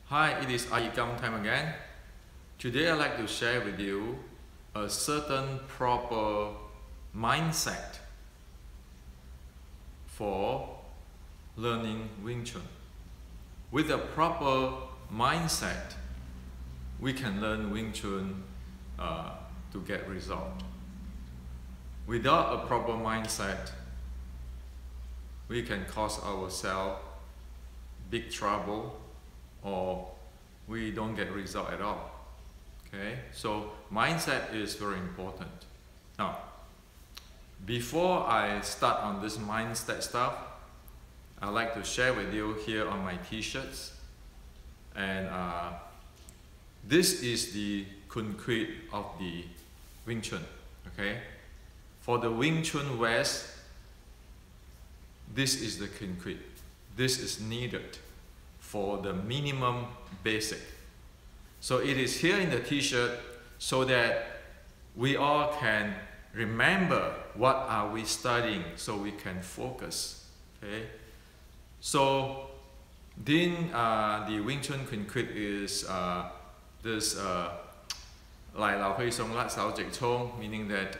Hi, it is iYikkam time again. Today I'd like to share with you a certain proper mindset for learning Wing Chun. With a proper mindset, we can learn Wing Chun to get result. Without a proper mindset, we can cause ourselves big trouble or we don't get result at all. Okay, so mindset is very important. Now, before I start on this mindset stuff, I'd like to share with you here on my t-shirts, and this is the concrete of the Wing Chun. Okay, for the Wing Chun West, this is the concrete. This is needed for the minimum basic. So it is here in the t-shirt so that we all can remember what are we studying so we can focus. Okay, so then the Wing Chun concrete is this Lai Lao Hui Song Lat Sao Jik Chong, meaning that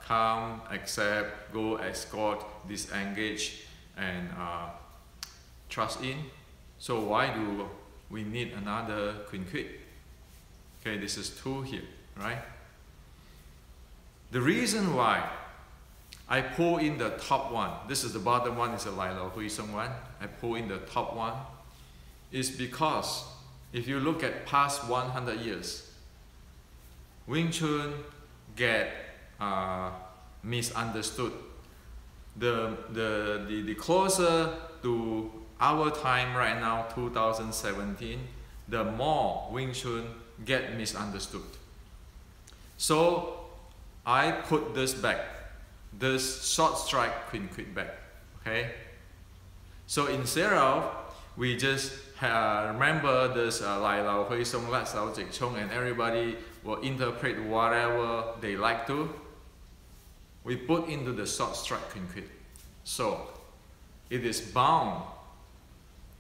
calm, accept, go, escort, disengage, and trust in. So why do we need another concrete? Okay, this is two here, right? The reason why I pull in the top one, this is the bottom one, is a Lai Lao Hui Song one. I pull in the top one is because if you look at past 100 years, Wing Chun get misunderstood. The closer to our time right now, 2017, the more Wing Chun get misunderstood. So I put this back, this short strike concrete back. Okay, so instead of we just remember this Lai Lao Hui Song Lat Sao Jik Chong and everybody will interpret whatever they like to, we put into the short strike concrete. So it is bound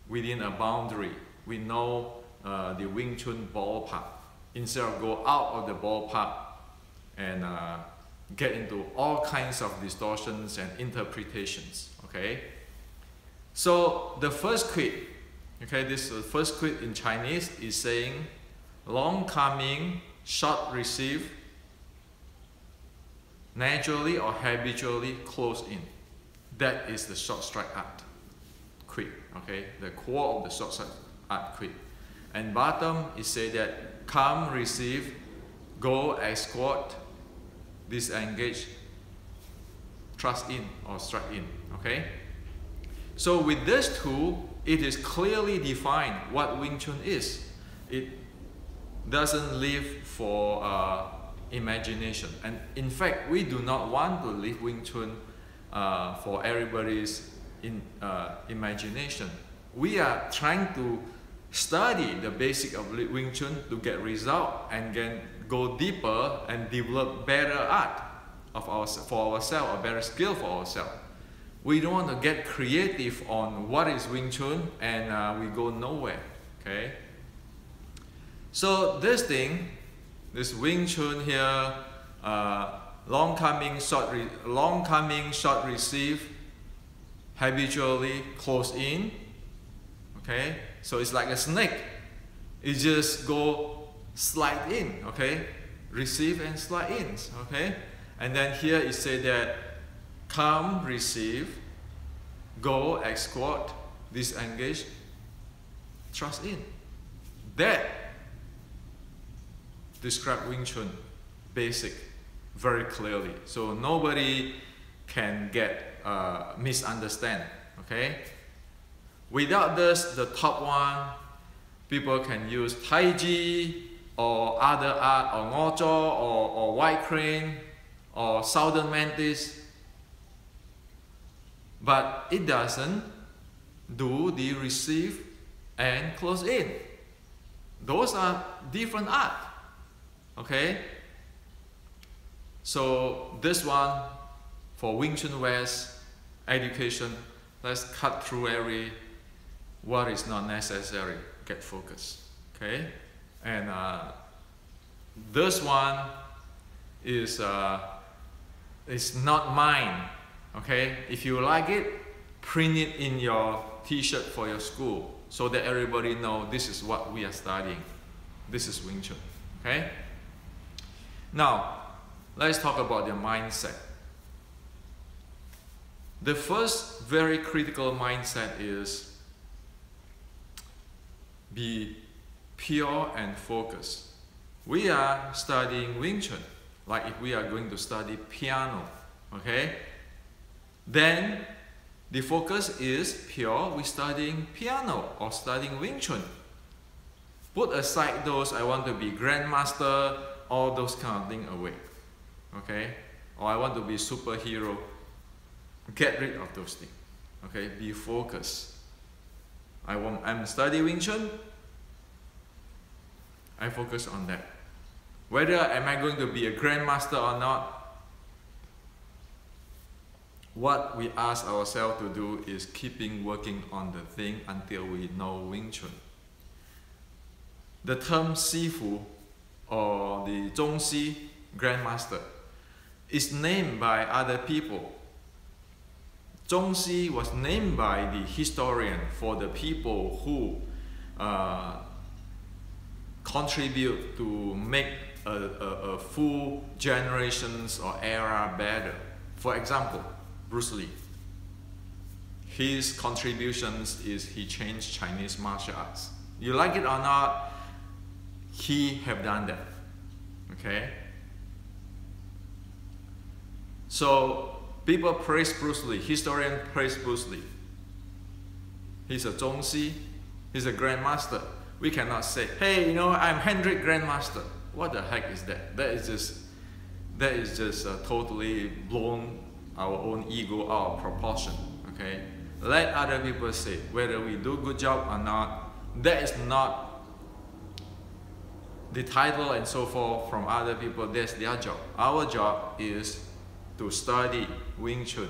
within a boundary. We know the Wing Chun ballpark. Instead of go out of the ballpark and get into all kinds of distortions and interpretations. Okay, so the first quid, okay, this first quid in Chinese is saying long coming, short receive, naturally or habitually close in. That is the short strike art quid. Okay, the core of the short strike art quid. And bottom is say that come, receive, go, escort, disengage, trust in or strike in. Okay, so with this tool, it is clearly defined what Wing Chun is. It doesn't live for imagination, and in fact we do not want to leave Wing Chun for everybody's imagination. We are trying to study the basic of Wing Chun to get result and then go deeper and develop better art for ourselves, a better skill for ourselves. We don't want to get creative on what is Wing Chun and we go nowhere. Okay, so this thing, this Wing Chun here, long coming, short receive, habitually close in. Okay, so it's like a snake. It just go slide in. Okay, receive and slide in. Okay, and then here it say that come, receive, go, escort, disengage, trust in. That describe Wing Chun basic very clearly, so nobody can get misunderstand. Okay, without this, the top one, people can use Tai Chi or other art or Ngo or White Crane or Southern Mantis, but it doesn't do the receive and close in. Those are different art. Okay, so this one for Wing Chun West education, let's cut through what is not necessary. Get focused. Okay, and this one is not mine. Okay, if you like it, print it in your T-shirt for your school so that everybody know this is what we are studying. This is Wing Chun. Okay. Now, let's talk about the mindset. The first very critical mindset is be pure and focused. We are studying Wing Chun, like if we are going to study piano, okay? Then the focus is pure, we're studying piano or studying Wing Chun. Put aside those, I want to be grandmaster, all those kind of things away, okay? Or I want to be superhero. Get rid of those things, okay? Be focused. I'm studying Wing Chun, I focus on that. Whether am I going to be a grandmaster or not, what we ask ourselves to do is keeping working on the thing until we know Wing Chun. The term Sifu or the Zhongxi grandmaster is named by other people. Zhongxi was named by the historian for the people who contribute to make a full generations or era better. For example, Bruce Lee. His contributions is he changed Chinese martial arts. You like it or not, he have done that. Okay? So people praise Bruce Lee, historian praise Bruce Lee. He's a Zhongxi, he's a grandmaster. We cannot say, hey, you know, I'm Hendrik Grandmaster. What the heck is that? That is just totally blown our own ego out of proportion. Okay, let other people say whether we do good job or not. That is not the title and so forth from other people. That's their job. Our job is to study Wing Chun,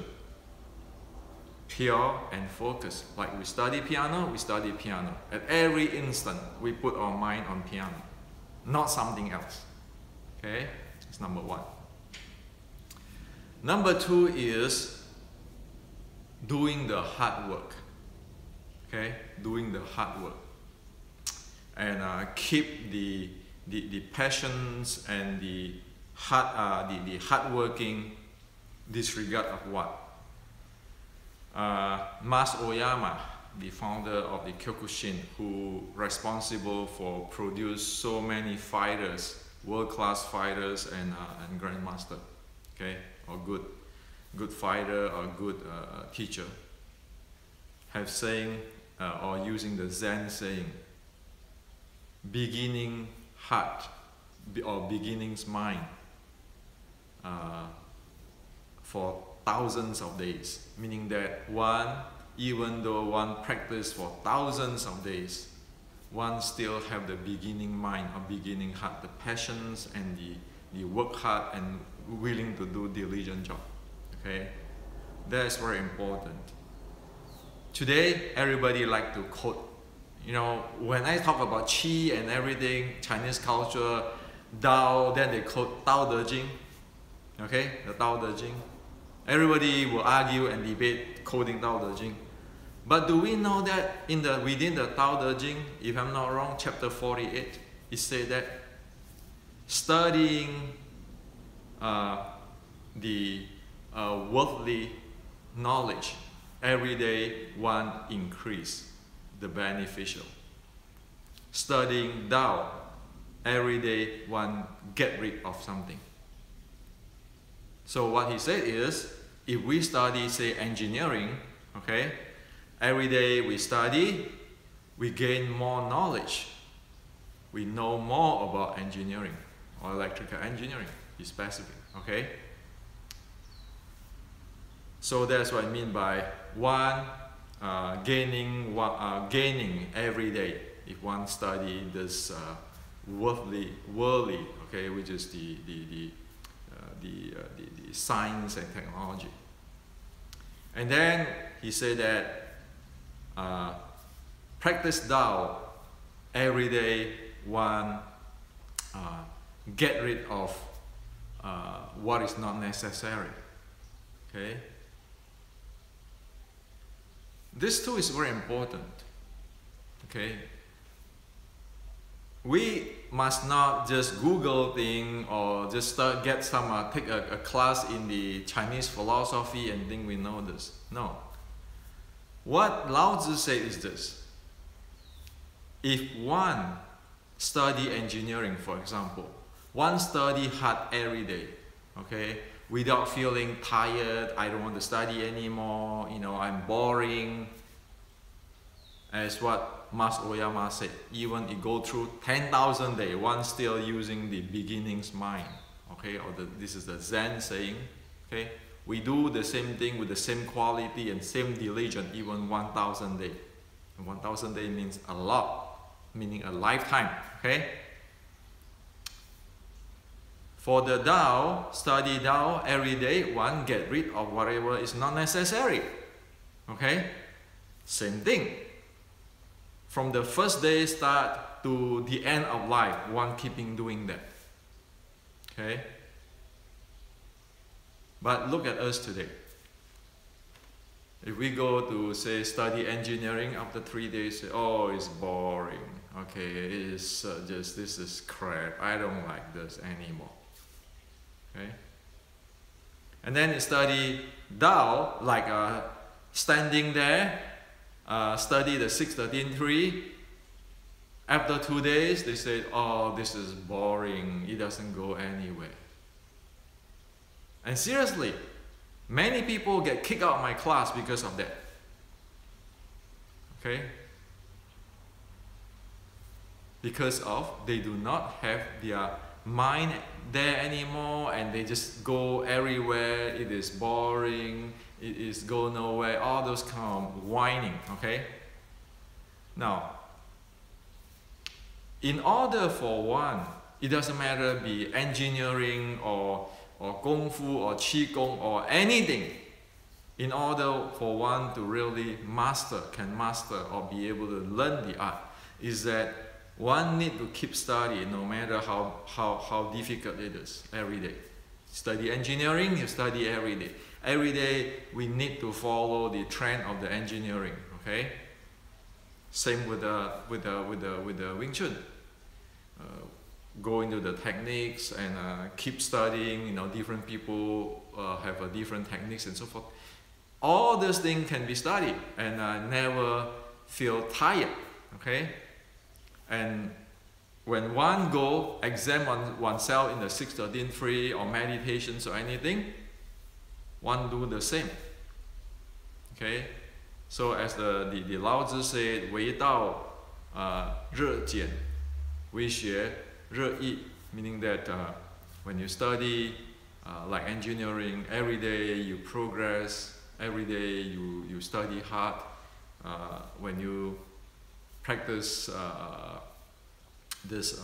pure and focused. Like we study piano, we study piano. At every instant, we put our mind on piano, not something else. Okay, that's number one. Number two is doing the hard work. Okay, doing the hard work, and keep the passions and the hard working. Disregard of what? Mas Oyama, the founder of the Kyokushin, who responsible for produce so many fighters, world-class fighters and grandmaster, okay, or good fighter or good teacher, have saying or using the Zen saying, beginning heart or beginning's mind. For thousands of days, meaning that even though one practice for thousands of days, one still have the beginning mind or beginning heart, the passions and the work hard and willing to do diligent job. Okay, that's very important. Today, everybody like to quote. You know, when I talk about Qi and everything, Chinese culture, Tao, then they quote Tao Te Ching. Okay, the Tao Te Ching. Everybody will argue and debate quoting Tao Te Ching. But do we know that within the Tao Te Ching, if I'm not wrong, chapter 48, it says that studying the worldly knowledge every day one increase the beneficial. Studying Tao every day one get rid of something. So what he said is, if we study, say, engineering, okay, every day we study, we gain more knowledge. We know more about engineering or electrical engineering, be specific, okay? So that's what I mean by gaining every day. If one study this worldly, okay, which is the science and technology. And then he said that practice Tao every day one get rid of what is not necessary. Okay? This too is very important. Okay? We must not just Google thing or just get some take a class in the Chinese philosophy and think we know this. No. What Lao Tzu said is this: if one study engineering, for example, one study hard every day, okay, without feeling tired, I don't want to study anymore, you know, I'm boring, as what Mas Oyama said, even you go through 10,000 days, one still using the beginning's mind, okay, or this is the Zen saying, okay, we do the same thing with the same quality and same diligence even 1,000 days. 1,000 days means a lot, meaning a lifetime, okay? For the Tao, study Tao every day, one get rid of whatever is not necessary, okay? Same thing. From the first day start to the end of life, one keeping doing that, okay? But look at us today. If we go to, say, study engineering, after 3 days, say, oh, it's boring. Okay, it's just, this is crap. I don't like this anymore. Okay? And then you study Tao, like standing there, study the 613.3. After 2 days, they say, oh, this is boring. It doesn't go anywhere. And seriously, many people get kicked out of my class because of that. Okay? Because of they do not have their mind there anymore and they just go everywhere. It is boring. It is go nowhere. All those kind of whining. Okay? Now, in order for one, it doesn't matter be engineering or Kung Fu or Qi Gong or anything, in order for one to really can master or be able to learn the art, is that one need to keep studying no matter how difficult it is every day. Study engineering, you study every day. Every day we need to follow the trend of the engineering, okay? Same with the Wing Chun. Go into the techniques and keep studying, you know, different people have different techniques and so forth. All these things can be studied and never feel tired, okay? And when one go examine oneself in the 613.3 or meditations or anything, one do the same, okay? So as the Lao Tzu said, 为道热简，为学 meaning that when you study like engineering, every day you progress, every day you study hard. When you practice this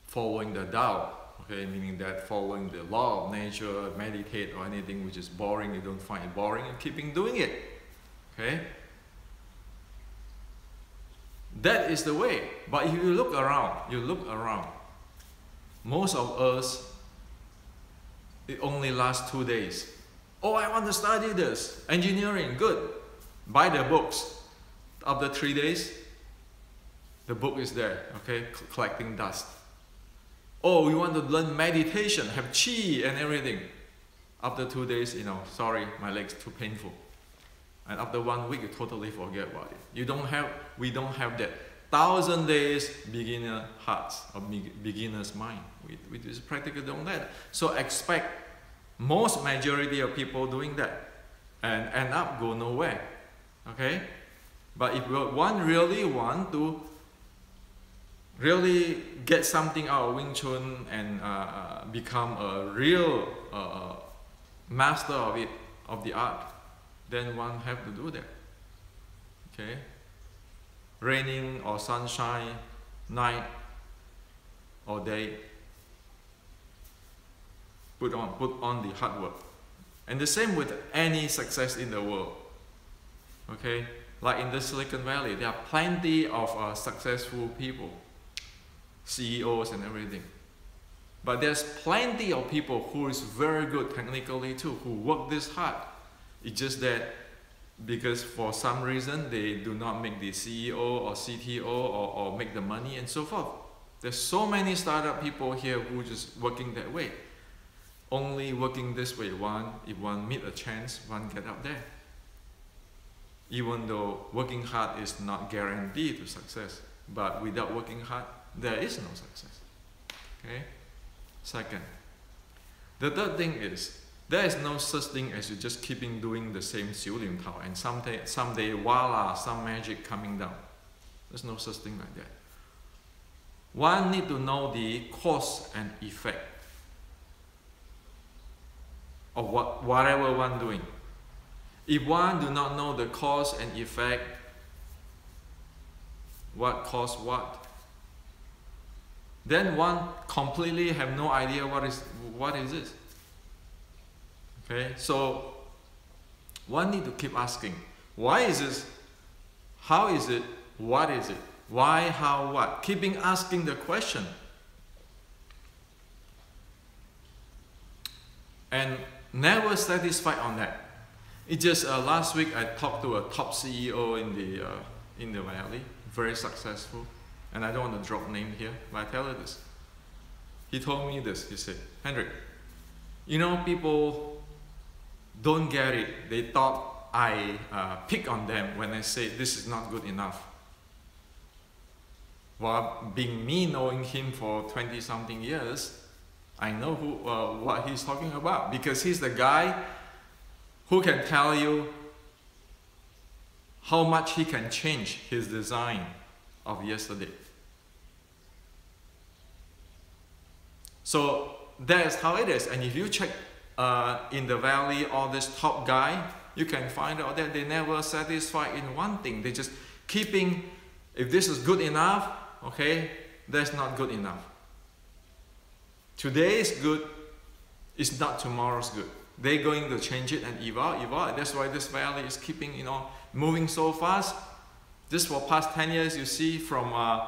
following the Tao, okay, meaning that following the law of nature, meditate or anything which is boring, you don't find it boring and keeping doing it, okay? That is the way. But if you look around, most of us, it only lasts 2 days. Oh, I want to study this. Engineering, good. Buy the books. After 3 days, the book is there, okay, collecting dust. Oh, we want to learn meditation, have qi and everything. After 2 days, you know, sorry, my leg's too painful. And after 1 week, you totally forget about it. We don't have that 1,000 days beginner hearts or beginner's mind. We just practically don't have that. So expect most majority of people doing that and end up go nowhere. Okay? But if one really want to really get something out of Wing Chun and become a real master of it, of the art, then one have to do that. Okay? Raining or sunshine, night or day, put on the hard work. And the same with any success in the world. Okay? like in the Silicon Valley, there are plenty of successful people, CEOs and everything. But there's plenty of people who is very good technically too, who work this hard. It's just that because for some reason they do not make the CEO or CTO or make the money and so forth. There's so many startup people here who just working that way. Only working this way, if one meet a chance, one get up there. Even though working hard is not guaranteed to success, but without working hard, there is no success. Okay? Second, the third thing is, there is no such thing as you just keeping doing the same 小念頭 and someday voila, some magic coming down. There's no such thing like that. One need to know the cause and effect of whatever one doing. If one do not know the cause and effect, what caused what, then one completely have no idea what is this. Okay, so one need to keep asking, why is this? How is it? What is it? Why, how, what? Keeping asking the question. And never satisfied on that. It just last week I talked to a top CEO in the Valley, very successful, and I don't want to drop name here, but I tell her this. He told me this. He said, "Hendrik, you know, people don't get it. They thought I pick on them when I say this is not good enough." Well, being me, knowing him for 20-something years, I know what he's talking about, because he's the guy who can tell you how much he can change his design of yesterday. So that is how it is. And if you check in the Valley, all this top guy, you can find out that they never satisfied in one thing. They just keeping, if this is good enough, okay, that's not good enough. Today is good, it's not tomorrow's good. They're going to change it and evolve. That's why this Valley is keeping, moving so fast. Just for past 10 years, you see from a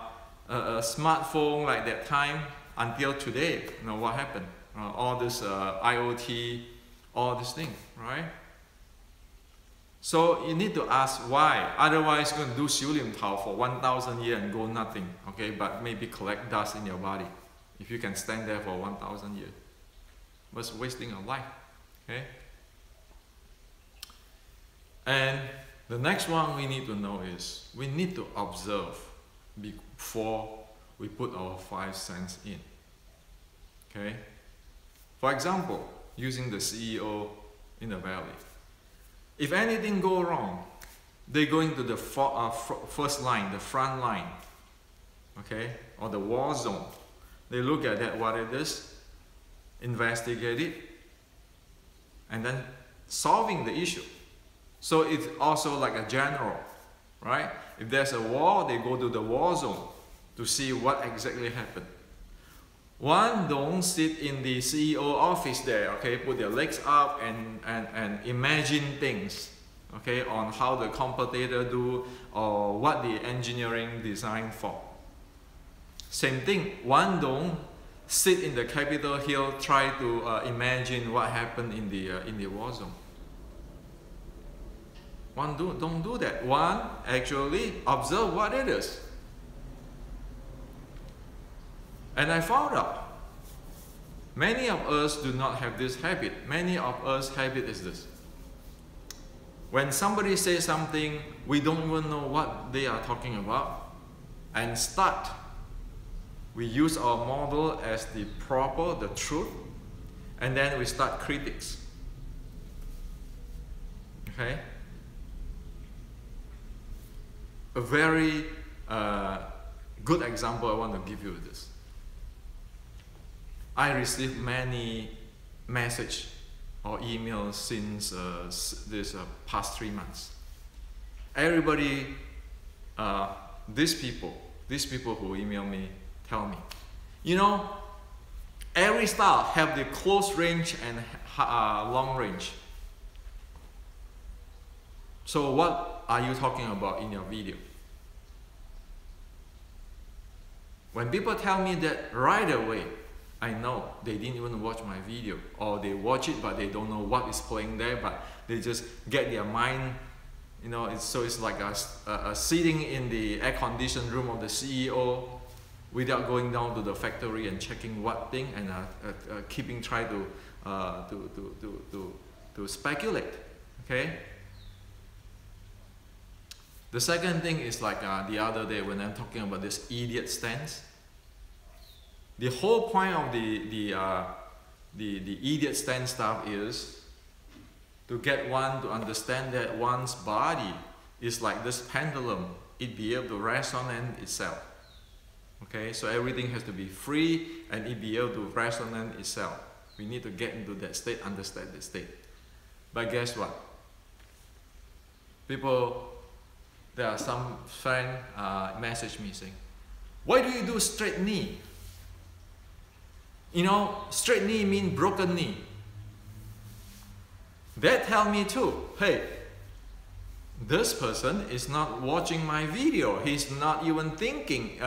smartphone like that time until today, what happened? All this IoT, all this thing, right? So you need to ask why. Otherwise, you're going to do 小念頭 for 1,000 years and go nothing, okay? But maybe collect dust in your body. If you can stand there for 1,000 years, what's wasting your life, okay? And the next one we need to know is we need to observe before we put our 5 cents in, okay? For example, using the CEO in the Valley. If anything go wrong, they go into the first line, the front line, okay, or the war zone. They look at that, what it is, investigate it, and then solving the issue. So it's also like a general, right? If there's a war, they go to the war zone to see what exactly happened. One don't sit in the CEO office there, okay, put their legs up and imagine things, okay, on how the competitor do or what the engineering design for. Same thing, one don't sit in the Capitol Hill, try to imagine what happened in the war zone. One don't do that. One actually observe what it is. And I found out, many of us do not have this habit. Many of us habit is this. When somebody says something, we don't even know what they are talking about, and start. We use our model as the proper, the truth, and then we start critics. Okay? A very good example I want to give you is this. I received many messages or emails since this past 3 months. Everybody, these people who email me, tell me, every style have the close range and long range. So what are you talking about in your video? When people tell me that, right away, I know they didn't even watch my video, or they watch it but they don't know what is playing there, but they just get their mind, you know, it's like a sitting in the air-conditioned room of the CEO without going down to the factory and checking what thing, and keeping try to speculate. Okay. The second thing is like the other day when I'm talking about this idiot stance. The whole point of the idiot stance stuff is to get one to understand that one's body is like this pendulum. It be able to rest on itself. Okay, so everything has to be free and it be able to rest on itself. We need to get into that state, understand that state. But guess what? There are some friend message me saying, why do you do straight knee? You know, straight knee means broken knee. That tell me too, hey, this person is not watching my video. He's not even thinking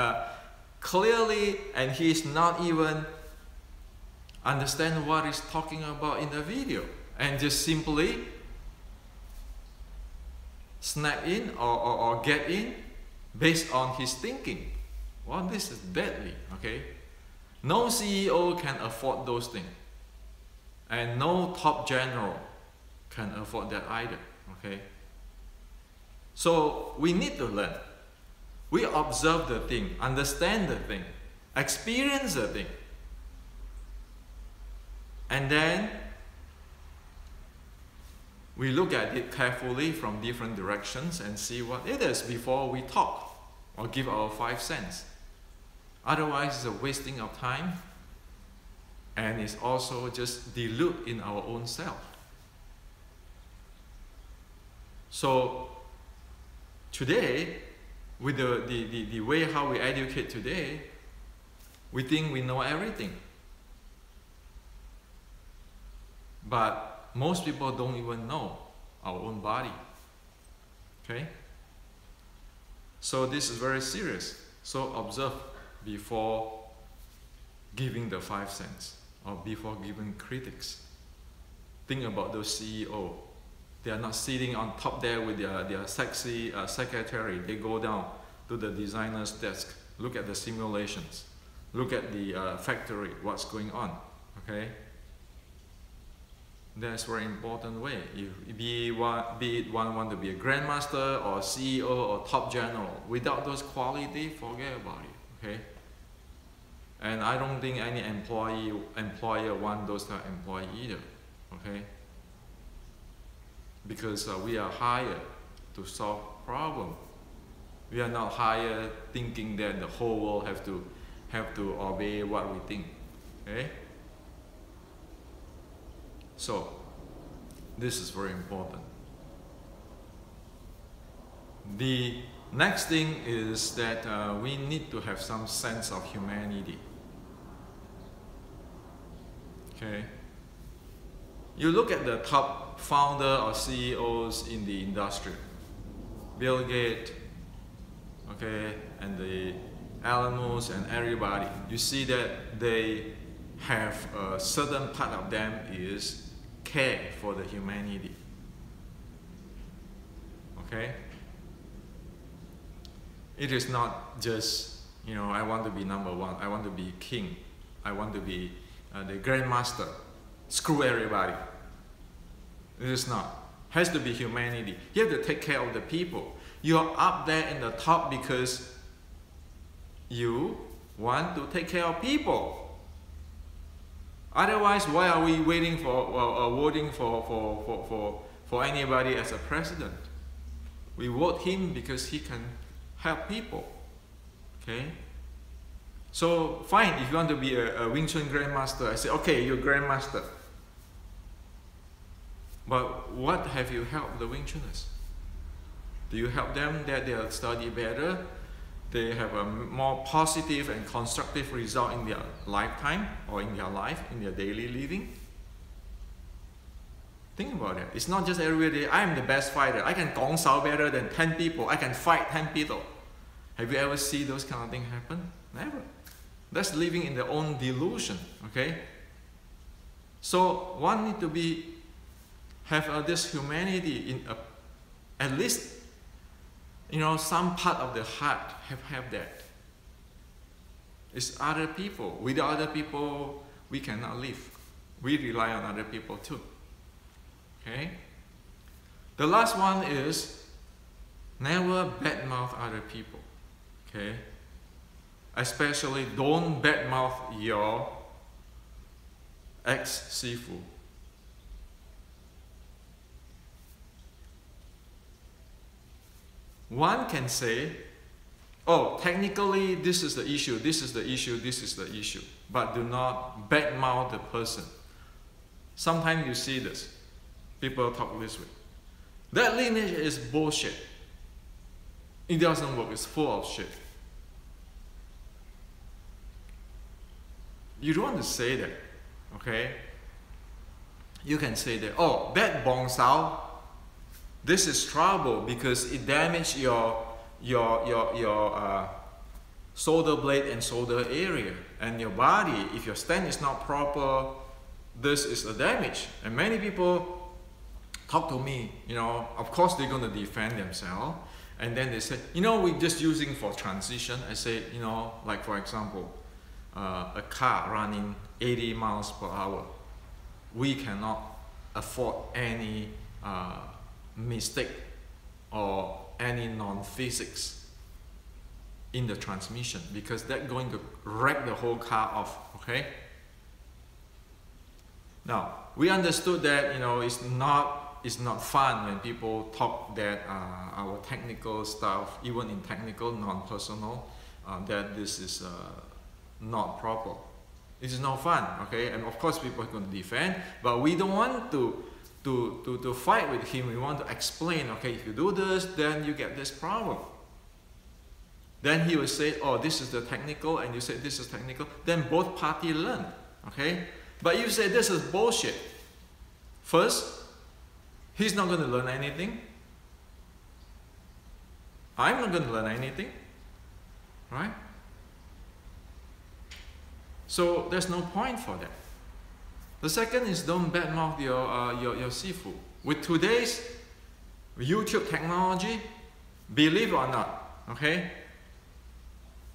clearly, and he's not even understand what he's talking about in the video, and just simply snap in or get in based on his thinking. Well, this is deadly, okay? No CEO can afford those things, and no top general can afford that either, okay? So we need to learn. We observe the thing, understand the thing, experience the thing, and then we look at it carefully from different directions and see what it is before we talk or give our 5 cents. Otherwise, it's a wasting of time, and it's also just dilute in our own self. So today, with the way how we educate today, we think we know everything. But most people don't even know our own body. Okay? So this is very serious. So observe before giving the 5 cents or before giving critics. Think about those CEO. They are not sitting on top there with their sexy secretary. They go down to the designer's desk, look at the simulations, look at the factory, what's going on. Okay? That's a very important way. If be it one want to be a grandmaster or CEO or top general, without those qualities, forget about it. Okay? And I don't think any employer want those type of employee either. Okay? Because we are hired to solve problems. We are not hired thinking that the whole world have to obey what we think. Okay? So this is very important. The next thing is that we need to have some sense of humanity. Okay? You look at the top founder or CEOs in the industry, Bill Gates, okay, and the Elon Musk and everybody. You see that they have a certain part of them is care for the humanity. Okay? It is not just, you know, I want to be number one, I want to be king, I want to be the grandmaster, screw everybody. It is not. It has to be humanity. You have to take care of the people. You are up there in the top because you want to take care of people. Otherwise, why are we waiting for voting for anybody as a president? We vote him because he can help people. Okay? So fine, if you want to be a Wing Chun grandmaster, I say, okay, you're grandmaster. But what have you helped the Wing Chuners? Do you help them that they'll study better? They have a more positive and constructive result in their lifetime or in their life, in their daily living? Think about it. It's not just every day, I am the best fighter. I can gong sao better than 10 people. I can fight 10 people. Have you ever seen those kind of things happen? Never. That's living in their own delusion, okay? So one need to have this humanity in at least, some part of the heart have that. It's other people. Without other people, we cannot live. We rely on other people too. Okay? The last one is never badmouth other people. Okay? Especially don't badmouth your ex-sifu. One can say, oh, technically this is the issue, this is the issue, this is the issue. But do not badmouth the person. Sometimes you see this. People talk this way. That lineage is bullshit. It doesn't work. It's full of shit. You don't want to say that, okay? You can say that, oh, that bong sao, this is trouble because it damaged your shoulder blade and shoulder area and your body. If your stand is not proper, this is a damage. And many people talk to me, of course they're going to defend themselves. And then they say, we're just using for transition. I say, like for example, a car running 80 miles per hour. We cannot afford any mistake or any non-physics in the transmission because that's going to wreck the whole car off, okay? Now, we understood that, it's not fun when people talk that our technical stuff, even in technical, non-personal, that this is not proper. It is not fun, okay? And of course people are going to defend, but we don't want to fight with him. We want to explain, okay, if you do this, then you get this problem. Then he will say, oh, this is the technical, and you say this is technical. Then both parties learn, okay? But you say this is bullshit. First, he's not going to learn anything. I'm not going to learn anything, right? So there's no point for that. The second is don't badmouth your sifu. With today's YouTube technology, believe it or not, okay?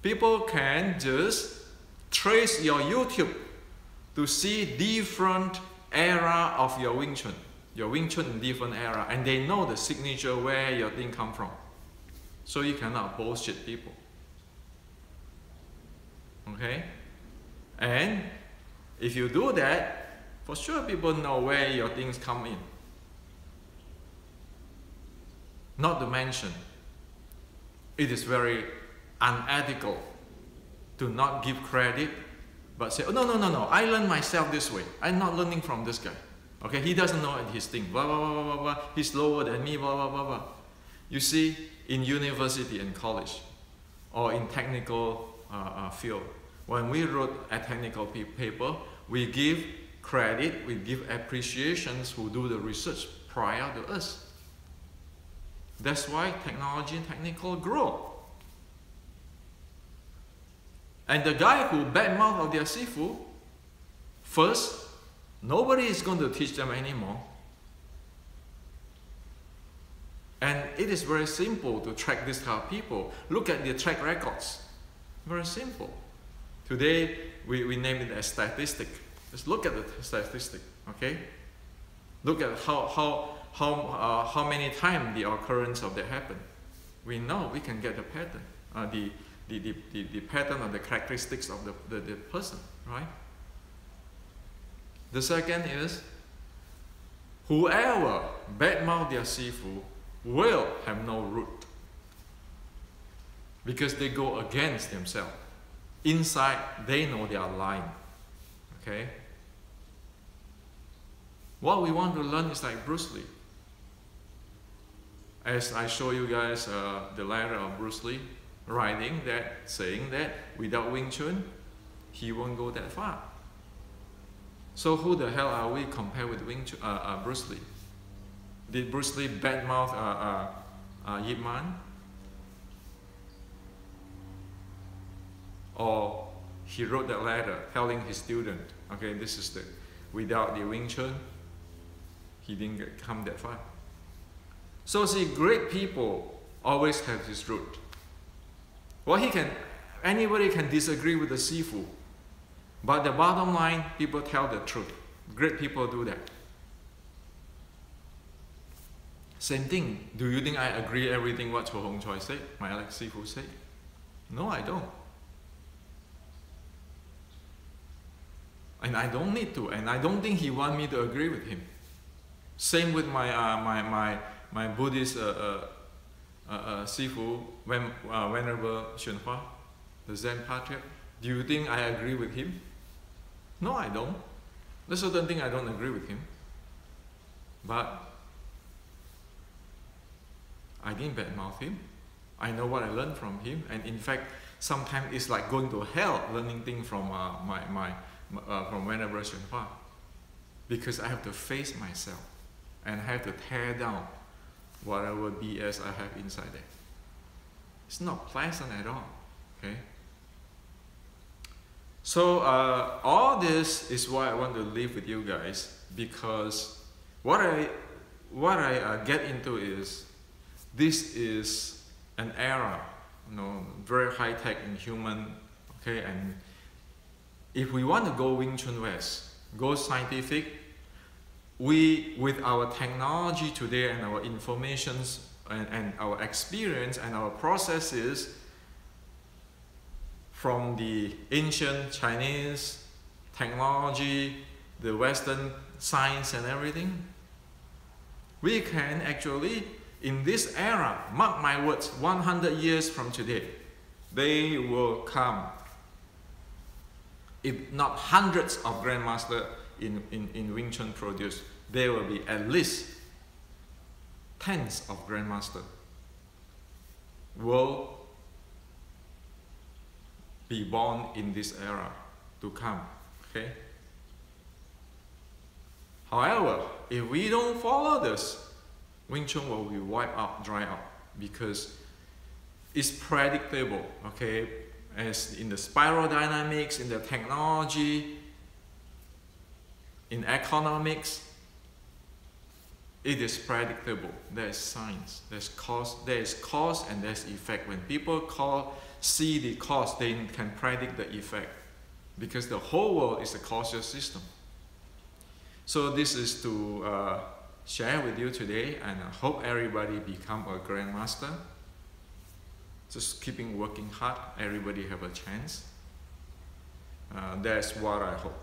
People can just trace your YouTube to see different era of your Wing Chun. Your Wing Chun in different era, and they know the signature where your thing come from. So you cannot bullshit people. Okay? And if you do that, for sure people know where your things come in. Not to mention, it is very unethical to not give credit, but say, oh, no, I learned myself this way. I'm not learning from this guy. Okay, he doesn't know his thing, blah, blah, blah, blah, blah. He's lower than me, blah, blah, blah, blah. You see, in university and college, or in technical field, when we wrote a technical paper, we give credit, we give appreciations who do the research prior to us. That's why technology and technical grow. And the guy who badmouth of their sifu, first, nobody is going to teach them anymore. And it is very simple to track this kind of people. Look at their track records. Very simple. Today, we name it as statistic. Just look at the statistic, okay? Look at how many times the occurrence of that happen. We know, we can get the pattern, the pattern of the characteristics of the person, right? The second is, whoever badmouth their sifu will have no root because they go against themselves. Inside, they know they are lying. Okay? What we want to learn is like Bruce Lee. As I show you guys the letter of Bruce Lee, writing that, saying that without Wing Chun, he won't go that far. So who the hell are we compared with Bruce Lee? Did Bruce Lee badmouth Yip Man? Or he wrote that letter telling his student, okay, this is the, without the Wing Chun, he didn't come that far. So see, great people always have this root. Well, anybody can disagree with the Sifu, but the bottom line, people tell the truth. Great people do that. Same thing. Do you think I agree everything what Cho Hong Choi said, my Alex Sifu said? No, I don't. And I don't need to, and I don't think he wants me to agree with him. Same with my Buddhist Sifu, Venerable Xunhua, the Zen patriarch. Do you think I agree with him? No, I don't. There's certain thing I don't agree with him. But I didn't badmouth him. I know what I learned from him, and in fact, sometimes it's like going to hell learning things from from Venerable Xunhua, because I have to face myself and I have to tear down whatever BS I have inside there. It's not pleasant at all. Okay. So all this is why I want to live with you guys, because what I get into is, this is an era, very high tech in human, okay, and if we want to go Wing Chun West, go scientific, we, with our technology today and our informations and our experience and our processes from the ancient Chinese technology, the Western science and everything, we can actually, in this era, mark my words, 100 years from today, they will come, if not hundreds of grandmasters in Wing Chun produced, there will be at least tens of grandmasters will be born in this era to come. Okay. However, if we don't follow this, Wing Chun will be wiped out, dry out, because it's predictable. Okay, as in the spiral dynamics, in the technology, in economics, it is predictable. There's science, there's cause and there's effect. When people see the cause, they can predict the effect, because the whole world is a causal system. So this is to share with you today, and I hope everybody become a grandmaster. Just keeping working hard, everybody have a chance. That's what I hope.